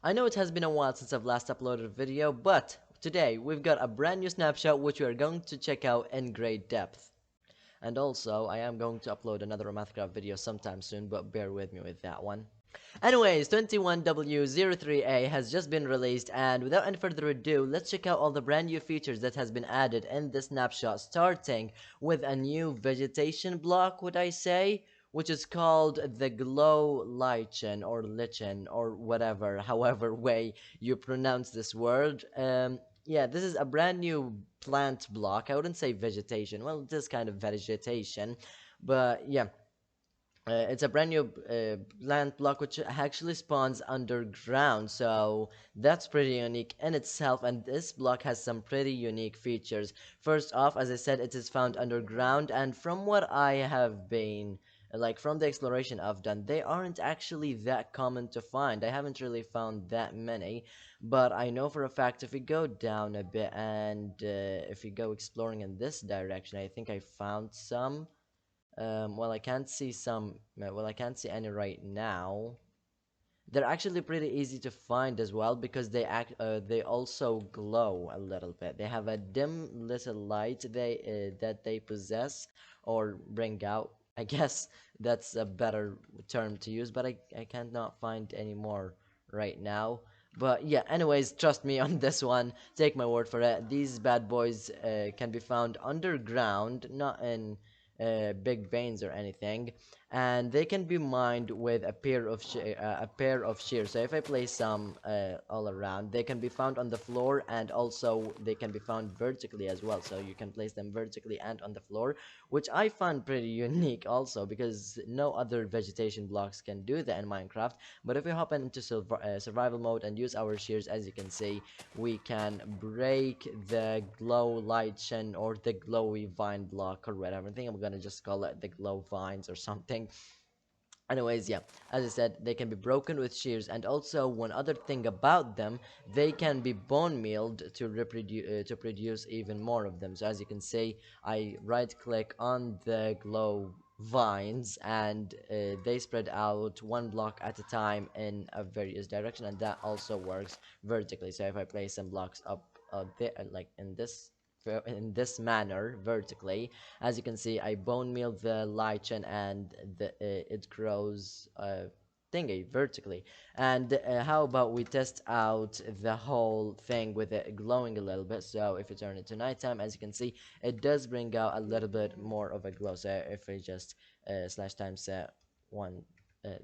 I know it has been a while since I've last uploaded a video, but today we've got a brand new snapshot which we are going to check out in great depth. And also, I am going to upload another MacLeod video sometime soon, but bear with me with that one. Anyways, 21W03A has just been released, and without any further ado, let's check out all the brand new features that has been added in this snapshot, starting with a new vegetation block, would I say, which is called the Glow Lychen, or Lychen, or whatever, however way you pronounce this word. Yeah, this is a brand new plant block. I wouldn't say vegetation. Well, it is kind of vegetation, but yeah. It's a brand new plant block which actually spawns underground, so that's pretty unique in itself. And this block has some pretty unique features. First off, as I said, it is found underground, and from what I have been like from the exploration I've done, they aren't actually that common to find. I haven't really found that many, but I know for a fact if we go down a bit and if we go exploring in this direction, I think I found some. Well, I can't see some. Well, I can't see any right now. They're actually pretty easy to find as well because they also glow a little bit. They have a dim little light that they possess or bring out. I guess that's a better term to use, but I can't not find any more right now. But yeah, anyways, trust me on this one. Take my word for it. These bad boys can be found underground, not in big veins or anything, and they can be mined with a pair of shears. So if I place some all around, they can be found on the floor, and also they can be found vertically as well. So you can place them vertically and on the floor, which I find pretty unique also because no other vegetation blocks can do that in Minecraft. But if we hop into survival mode and use our shears, as you can see, we can break the glow light shin or the glowy vine block or whatever. I think I'm gonna just call it the glow vines or something. Anyways, yeah, as I said, they can be broken with shears, and also one other thing about them, they can be bone mealed to produce even more of them. So as you can see, I right click on the glow vines, and they spread out one block at a time in a various direction, and that also works vertically. So if I place some blocks up there, like in this manner vertically, as you can see, I bone meal the lichen, and it grows thingy vertically. And how about we test out the whole thing with it glowing a little bit? So if you turn it to nighttime, as you can see, it does bring out a little bit more of a glow. So if we just slash time set one,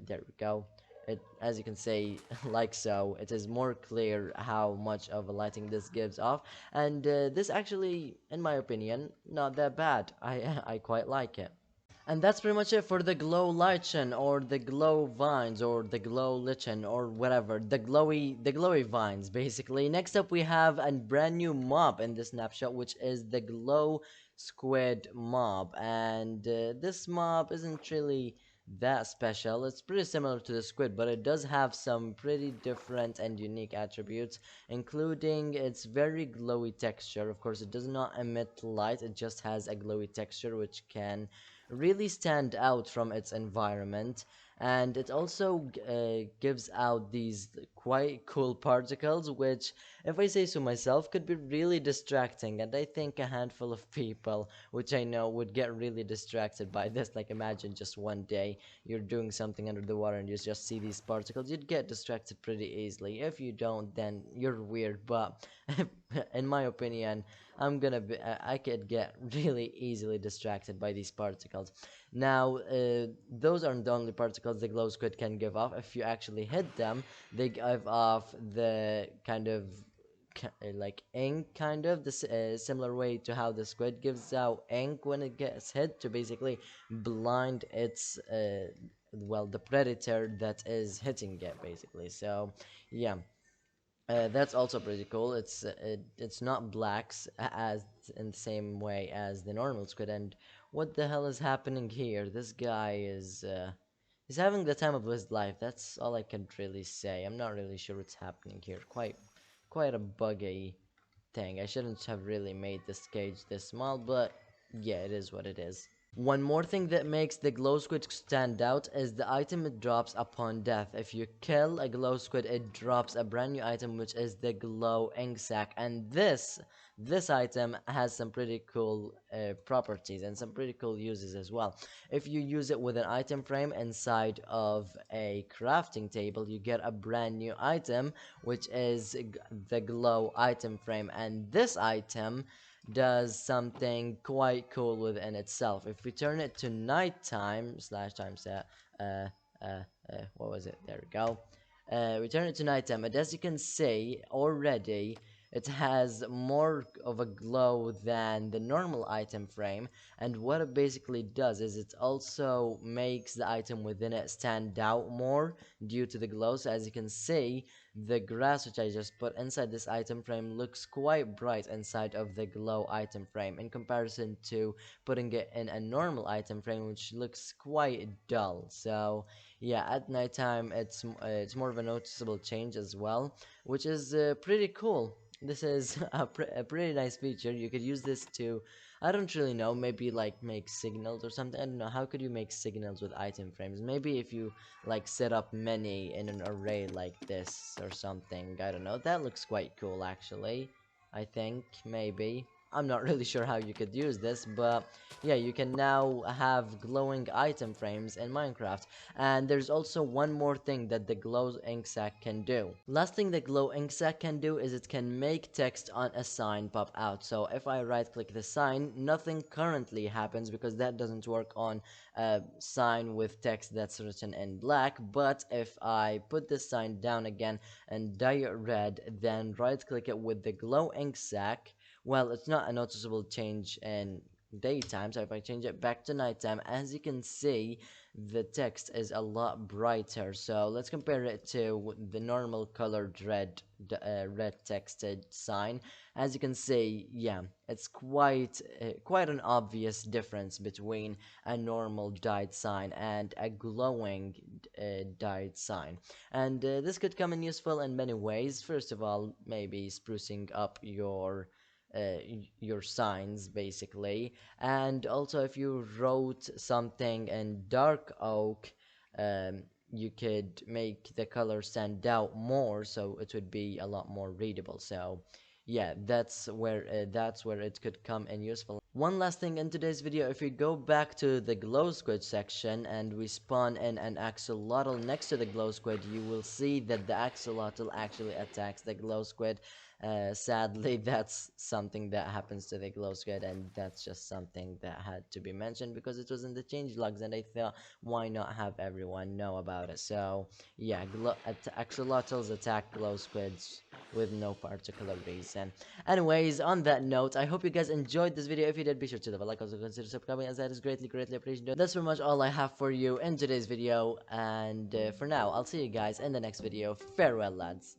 there we go. It, as you can see, like so, it is more clear how much of a lighting this gives off, and this actually, in my opinion, not that bad. I quite like it. And that's pretty much it for the glow lichen, or the glow vines, or the glow lichen, or whatever, the glowy vines basically. Next up we have a brand new mob in this snapshot, which is the glow squid mob. And this mob isn't really that special. It's pretty similar to the squid, but it does have some pretty different and unique attributes, including its very glowy texture. Of course, it does not emit light, it just has a glowy texture which can really stand out from its environment. And it also gives out these quite cool particles, which, if I say so myself, could be really distracting. And I think a handful of people, which I know, would get really distracted by this. Like, imagine just one day you're doing something under the water and you just see these particles. You'd get distracted pretty easily. If you don't, then you're weird. But in my opinion, I could get really easily distracted by these particles. Now, those aren't the only particles the glow squid can give off. If you actually hit them, they give off the kind of like ink, kind of the similar way to how the squid gives out ink when it gets hit, to basically blind its well, the predator that is hitting it basically. So yeah, that's also pretty cool. It's not blacks as in the same way as the normal squid. And what the hell is happening here? This guy is he's having the time of his life. That's all I can really say. I'm not really sure what's happening here. Quite a buggy thing. I shouldn't have really made this cage this small, but yeah, it is what it is. One more thing that makes the glow squid stand out is the item it drops upon death. If you kill a glow squid, it drops a brand new item, which is the glow ink sac. And this item has some pretty cool properties and some pretty cool uses as well. If you use it with an item frame inside of a crafting table, you get a brand new item, which is the glow item frame. And this item does something quite cool within itself. If we turn it to nighttime slash time set, what was it? There we go. We turn it to nighttime, and as you can see already, it has more of a glow than the normal item frame. And what it basically does is it also makes the item within it stand out more due to the glow. So as you can see, the grass which I just put inside this item frame looks quite bright inside of the glow item frame in comparison to putting it in a normal item frame, which looks quite dull. So yeah, at nighttime it's more of a noticeable change as well, which is pretty cool. This is a pretty nice feature. You could use this to, I don't really know, maybe like make signals or something. I don't know, how could you make signals with item frames? Maybe if you like set up many in an array like this or something. I don't know, that looks quite cool actually. I think, maybe. I'm not really sure how you could use this, but yeah, you can now have glowing item frames in Minecraft. And there's also one more thing that the glow ink sac can do. Last thing the glow ink sac can do is it can make text on a sign pop out. So if I right click the sign, nothing currently happens because that doesn't work on a sign with text that's written in black. But if I put this sign down again and dye it red, then right click it with the glow ink sac, well, it's not a noticeable change in daytime. So if I change it back to nighttime, as you can see, the text is a lot brighter. So let's compare it to the normal colored red texted sign. As you can see, yeah, it's quite an obvious difference between a normal dyed sign and a glowing dyed sign. And this could come in useful in many ways. First of all, maybe sprucing up your signs basically. And also if you wrote something in dark oak, you could make the color stand out more, so it would be a lot more readable. So yeah, that's where it could come in useful. One last thing in today's video, if we go back to the glow squid section and we spawn in an axolotl next to the glow squid, you will see that the axolotl actually attacks the glow squid. Sadly, that's something that happens to the glow squid, and that's just something that had to be mentioned because it was in the changelogs, and I thought, why not have everyone know about it? So yeah, axolotls attack glow squids with no particular reason. Anyways, on that note, I hope you guys enjoyed this video. If you did, be sure to leave a like, also consider subscribing, as that is greatly appreciated. That's pretty much all I have for you in today's video, and for now, I'll see you guys in the next video. Farewell, lads.